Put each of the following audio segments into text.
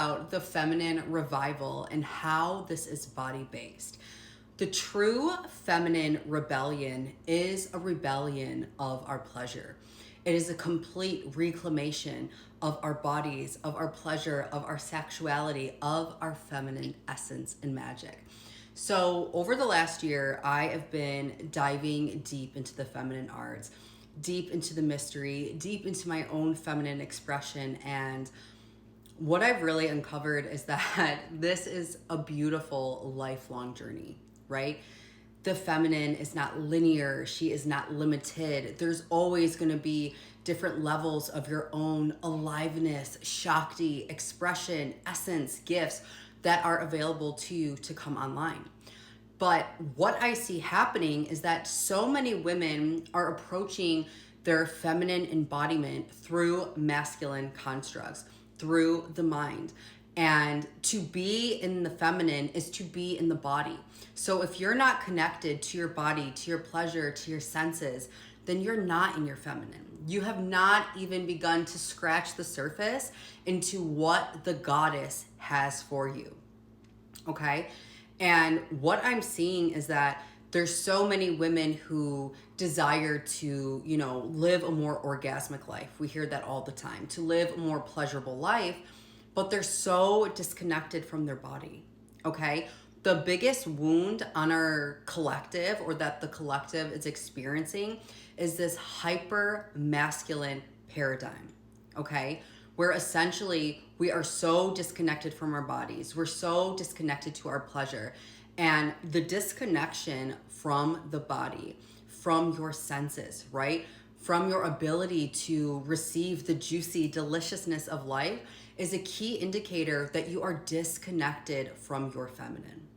about the feminine revival and how this is body-based. The true feminine rebellion is a rebellion of our pleasure. It is a complete reclamation of our bodies, of our pleasure, of our sexuality, of our feminine essence and magic. So over the last year, I have been diving deep into the feminine arts, deep into the mystery, deep into my own feminine expression. And what I've really uncovered is that this is a beautiful lifelong journey, right? The feminine is not linear. She is not limited. There's always going to be different levels of your own aliveness, Shakti, expression, essence, gifts that are available to you to come online. But what I see happening is that so many women are approaching their feminine embodiment through masculine constructs, through the mind. And to be in the feminine is to be in the body. So if you're not connected to your body, to your pleasure, to your senses, then you're not in your feminine. You have not even begun to scratch the surface into what the goddess has for you. Okay? And what I'm seeing is that there's so many women who desire to, live a more orgasmic life. We hear that all the time, to live a more pleasurable life, but they're so disconnected from their body, okay? The biggest wound on our collective, or that the collective is experiencing, is this hyper masculine paradigm, okay? Where essentially we are so disconnected from our bodies. We're so disconnected to our pleasure. And the disconnection from the body, from your senses, right? From your ability to receive the juicy deliciousness of life is a key indicator that you are disconnected from your feminine,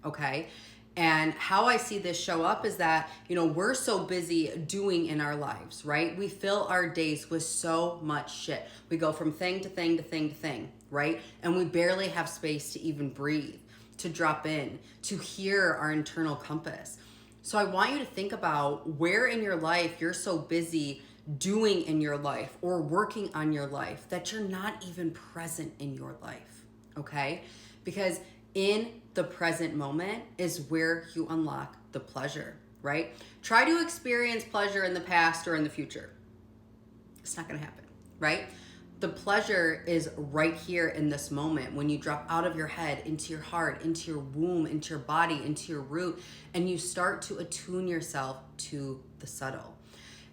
okay? And how I see this show up is that, we're so busy doing in our lives, right? We fill our days with so much shit. We go from thing to thing to thing to thing, right? And we barely have space to even breathe, to drop in, to hear our internal compass. So I want you to think about where in your life you're so busy doing in your life or working on your life that you're not even present in your life, okay? Because in the present moment is where you unlock the pleasure, right? Try to experience pleasure in the past or in the future. It's not gonna happen, right? The pleasure is right here in this moment when you drop out of your head into your heart, into your womb, into your body, into your root, and you start to attune yourself to the subtle.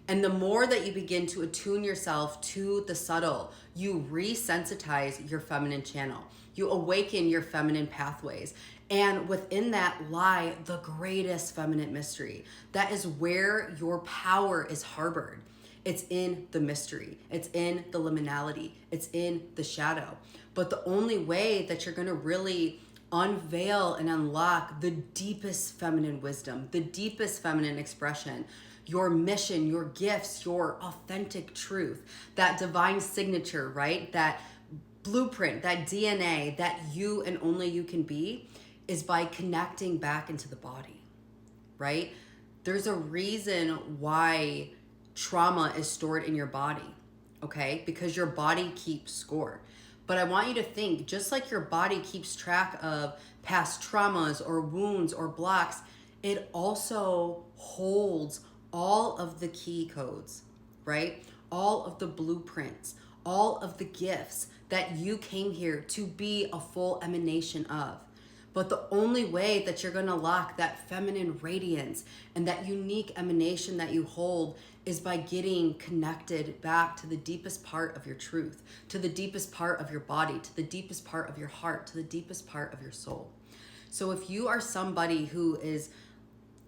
And the more that you begin to attune yourself to the subtle, you re-sensitize your feminine channel. You awaken your feminine pathways. And within that lie the greatest feminine mystery. That is where your power is harbored. It's in the mystery. It's in the liminality. It's in the shadow. But the only way that you're going to really unveil and unlock the deepest feminine wisdom, the deepest feminine expression, your mission, your gifts, your authentic truth, that divine signature, right? That blueprint, that DNA that you and only you can be, is by connecting back into the body, right? There's a reason why trauma is stored in your body, okay? Because your body keeps score. But I want you to think, just like your body keeps track of past traumas or wounds or blocks, it also holds all of the key codes, right? All of the blueprints, all of the gifts that you came here to be a full emanation of. But the only way that you're gonna lock that feminine radiance and that unique emanation that you hold is by getting connected back to the deepest part of your truth, to the deepest part of your body, to the deepest part of your heart, to the deepest part of your soul. So if you are somebody who is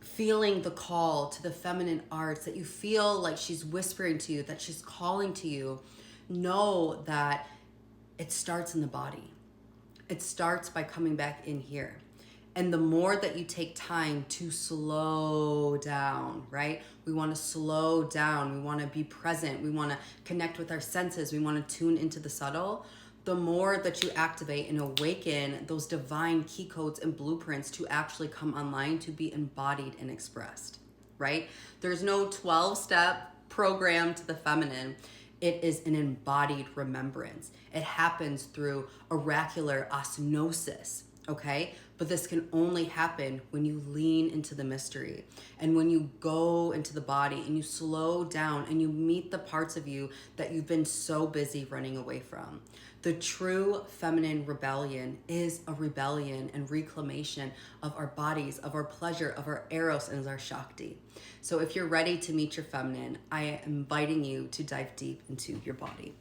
feeling the call to the feminine arts, that you feel like she's whispering to you, that she's calling to you, know that it starts in the body. It starts by coming back in here. And the more that you take time to slow down, right? We want to slow down. We want to be present. We want to connect with our senses. We want to tune into the subtle. The more that you activate and awaken those divine key codes and blueprints to actually come online, to be embodied and expressed, right? There's no 12-step program to the feminine. It is an embodied remembrance. It happens through oracular osmosis, okay? But this can only happen when you lean into the mystery and when you go into the body and you slow down and you meet the parts of you that you've been so busy running away from. The true feminine rebellion is a rebellion and reclamation of our bodies, of our pleasure, of our eros, and our shakti. So if you're ready to meet your feminine, I am inviting you to dive deep into your body.